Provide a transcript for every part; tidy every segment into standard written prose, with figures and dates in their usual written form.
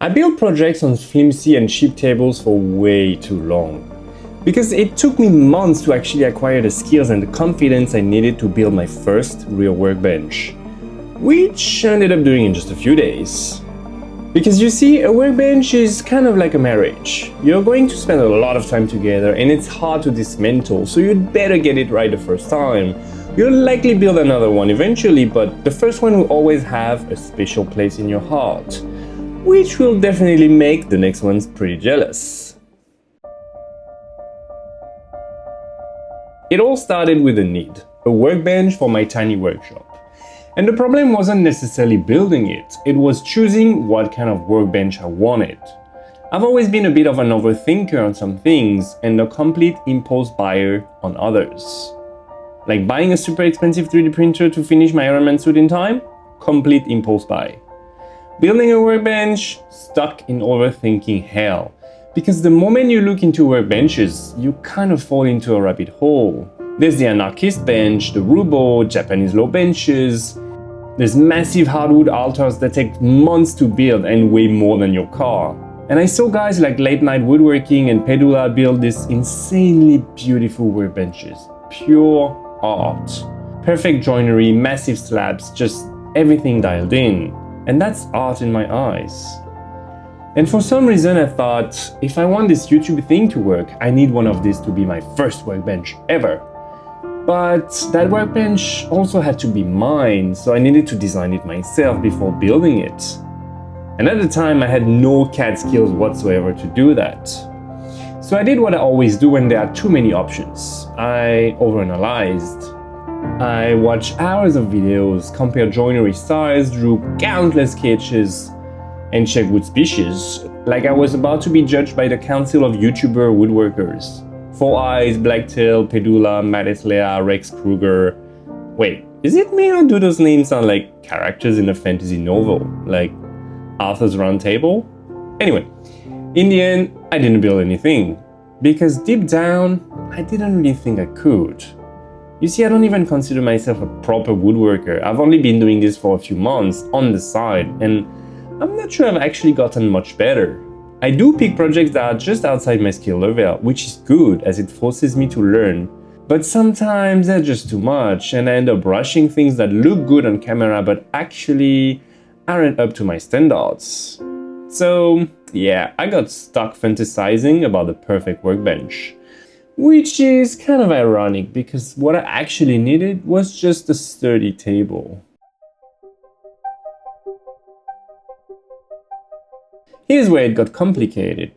I built projects on flimsy and cheap tables for way too long, because it took me months to actually acquire the skills and the confidence I needed to build my first real workbench, which I ended up doing in just a few days. Because you see, a workbench is kind of like a marriage. You're going to spend a lot of time together and it's hard to dismantle, so you'd better get it right the first time. You'll likely build another one eventually, but the first one will always have a special place in your heart, which will definitely make the next ones pretty jealous. It all started with a need, a workbench for my tiny workshop. And the problem wasn't necessarily building it, it was choosing what kind of workbench I wanted. I've always been a bit of an overthinker on some things and a complete impulse buyer on others. Like buying a super expensive 3D printer to finish my Iron Man suit in time? Complete impulse buy. Building a workbench? Stuck in overthinking hell. Because the moment you look into workbenches, you kind of fall into a rabbit hole. There's the anarchist bench, the Rubo, Japanese low benches. There's massive hardwood altars that take months to build and weigh more than your car. And I saw guys like Late Night Woodworking and Pedula build these insanely beautiful workbenches. Pure art. Perfect joinery, massive slabs, just everything dialed in. And that's art in my eyes. And for some reason I thought, if I want this YouTube thing to work, I need one of these to be my first workbench ever. But that workbench also had to be mine, so I needed to design it myself before building it. And at the time I had no CAD skills whatsoever to do that. So I did what I always do when there are too many options. I overanalyzed. I watched hours of videos, compared joinery styles, drew countless sketches, and checked wood species, like I was about to be judged by the Council of YouTuber Woodworkers. Four Eyes, Blacktail, Pedula, Madeslea, Rex Kruger. Wait, is it me or do those names sound like characters in a fantasy novel? Like Arthur's Round Table? Anyway, in the end, I didn't build anything. Because deep down, I didn't really think I could. You see, I don't even consider myself a proper woodworker. I've only been doing this for a few months on the side, and I'm not sure I've actually gotten much better. I do pick projects that are just outside my skill level, which is good as it forces me to learn. But sometimes they're just too much and I end up rushing things that look good on camera but actually aren't up to my standards. So yeah, I got stuck fantasizing about the perfect workbench. Which is kind of ironic because what I actually needed was just a sturdy table. Here's where it got complicated.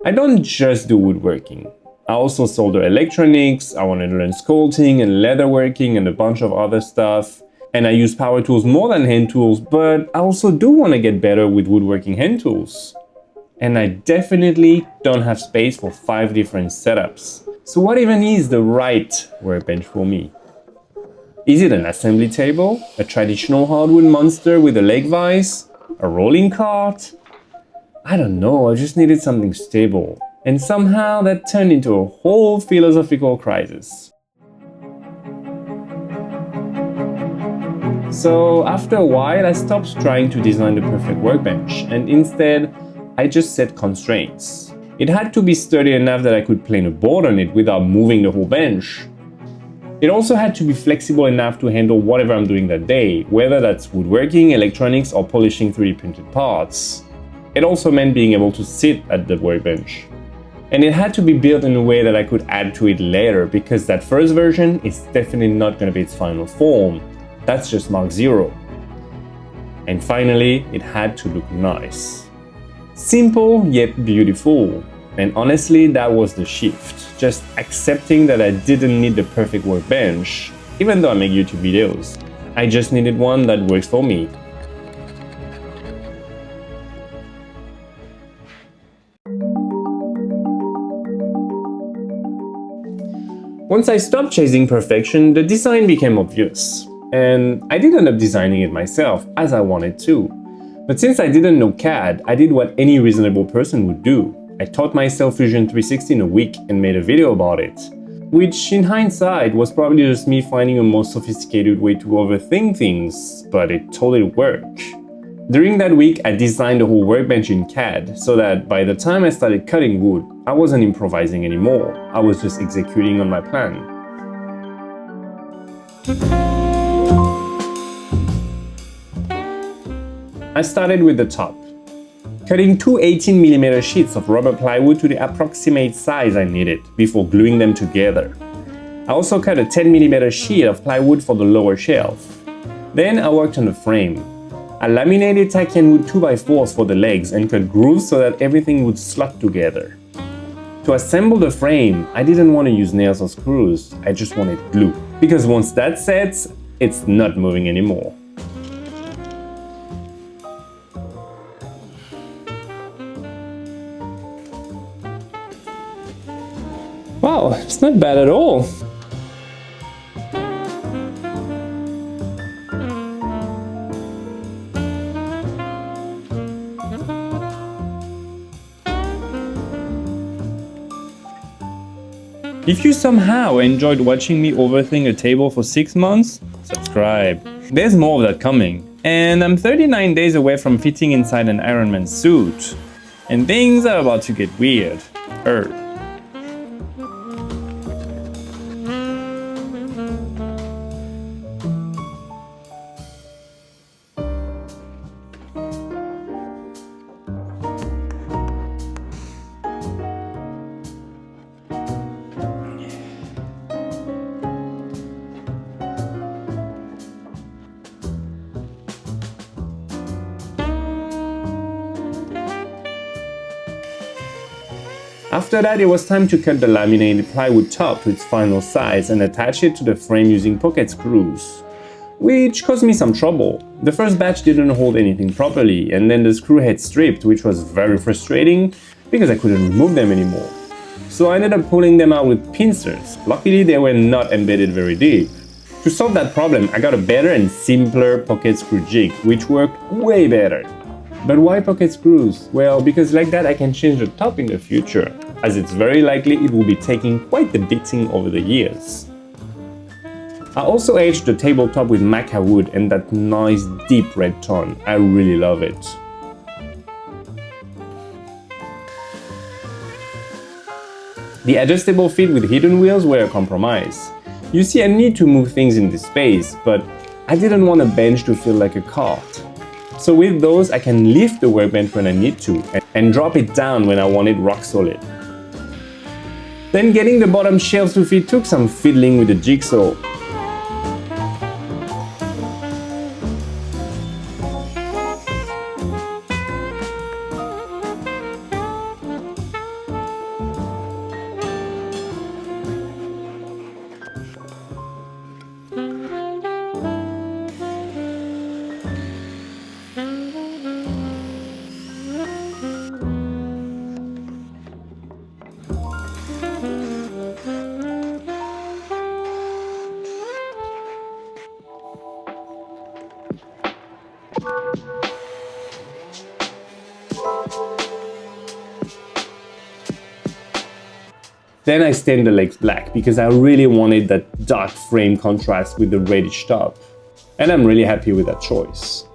I don't just do woodworking. I also solder electronics, I wanted to learn sculpting and leatherworking and a bunch of other stuff. And I use power tools more than hand tools, but I also do want to get better with woodworking hand tools. And I definitely don't have space for 5 different setups. So what even is the right workbench for me? Is it an assembly table? A traditional hardwood monster with a leg vise? A rolling cart? I don't know, I just needed something stable. And somehow that turned into a whole philosophical crisis. So after a while, I stopped trying to design the perfect workbench, and instead, I just set constraints. It had to be sturdy enough that I could plane a board on it without moving the whole bench. It also had to be flexible enough to handle whatever I'm doing that day, whether that's woodworking, electronics, or polishing 3D printed parts. It also meant being able to sit at the workbench. And it had to be built in a way that I could add to it later, because that first version is definitely not going to be its final form. That's just Mark 0. And finally, it had to look nice. Simple yet beautiful. And honestly, that was the shift. Just accepting that I didn't need the perfect workbench, even though I make YouTube videos. I just needed one that works for me. Once I stopped chasing perfection, the design became obvious. And I did end up designing it myself, as I wanted to. But since I didn't know CAD, I did what any reasonable person would do. I taught myself Fusion 360 in a week and made a video about it. Which, in hindsight, was probably just me finding a more sophisticated way to overthink things, but it totally worked. During that week, I designed the whole workbench in CAD so that by the time I started cutting wood, I wasn't improvising anymore. I was just executing on my plan. I started with the top, cutting two 18mm sheets of rubber plywood to the approximate size I needed before gluing them together. I also cut a 10mm sheet of plywood for the lower shelf. Then I worked on the frame. I laminated tachyon wood 2x4s for the legs and cut grooves so that everything would slot together. To assemble the frame, I didn't want to use nails or screws, I just wanted glue. Because once that sets, it's not moving anymore. Wow, it's not bad at all. If you somehow enjoyed watching me overthink a table for 6 months, subscribe. There's more of that coming. And I'm 39 days away from fitting inside an Iron Man suit. And things are about to get weird. After that, it was time to cut the laminated plywood top to its final size and attach it to the frame using pocket screws, which caused me some trouble. The first batch didn't hold anything properly, and then the screw head stripped, which was very frustrating because I couldn't remove them anymore. So I ended up pulling them out with pincers. Luckily, they were not embedded very deep. To solve that problem, I got a better and simpler pocket screw jig, which worked way better. But why pocket screws? Well, because like that I can change the top in the future, as it's very likely it will be taking quite the beating over the years. I also aged the tabletop with maca wood and that nice deep red tone. I really love it. The adjustable feet with hidden wheels were a compromise. You see, I need to move things in this space, but I didn't want a bench to feel like a cart. So with those, I can lift the workbench when I need to and drop it down when I want it rock solid. Then getting the bottom shelves to fit took some fiddling with the jigsaw. Then I stained the legs black because I really wanted that dark frame contrast with the reddish top. And I'm really happy with that choice.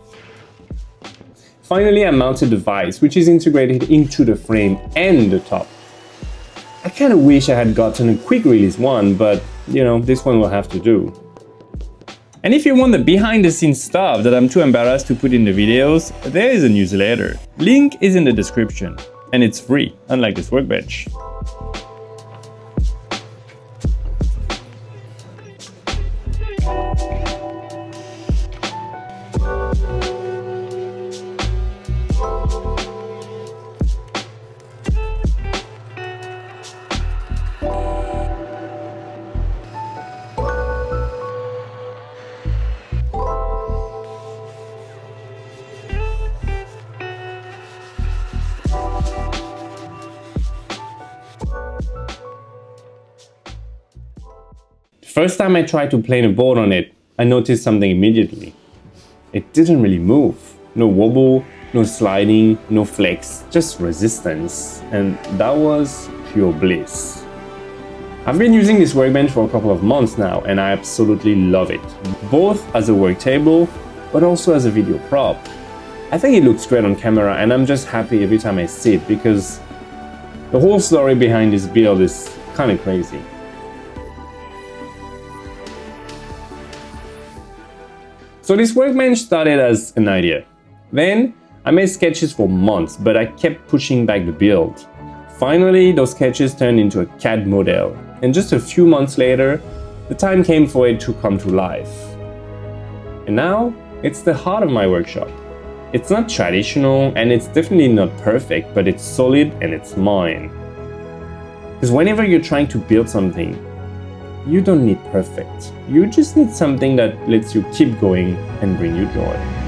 Finally, I mounted the vise, which is integrated into the frame and the top. I kind of wish I had gotten a quick release one, but you know, this one will have to do. And if you want the behind the scenes stuff that I'm too embarrassed to put in the videos, there is a newsletter. Link is in the description, and it's free, unlike this workbench. First time I tried to plane a board on it, I noticed something immediately. It didn't really move. No wobble, no sliding, no flex, just resistance. And that was pure bliss. I've been using this workbench for a couple of months now and I absolutely love it. Both as a work table, but also as a video prop. I think it looks great on camera, and I'm just happy every time I see it because the whole story behind this build is kind of crazy. So this workbench started as an idea. Then I made sketches for months, but I kept pushing back the build. Finally, those sketches turned into a CAD model, and just a few months later, the time came for it to come to life. And now, it's the heart of my workshop. It's not traditional, and it's definitely not perfect, but it's solid and it's mine. Because whenever you're trying to build something, you don't need perfect. You just need something that lets you keep going and bring you joy.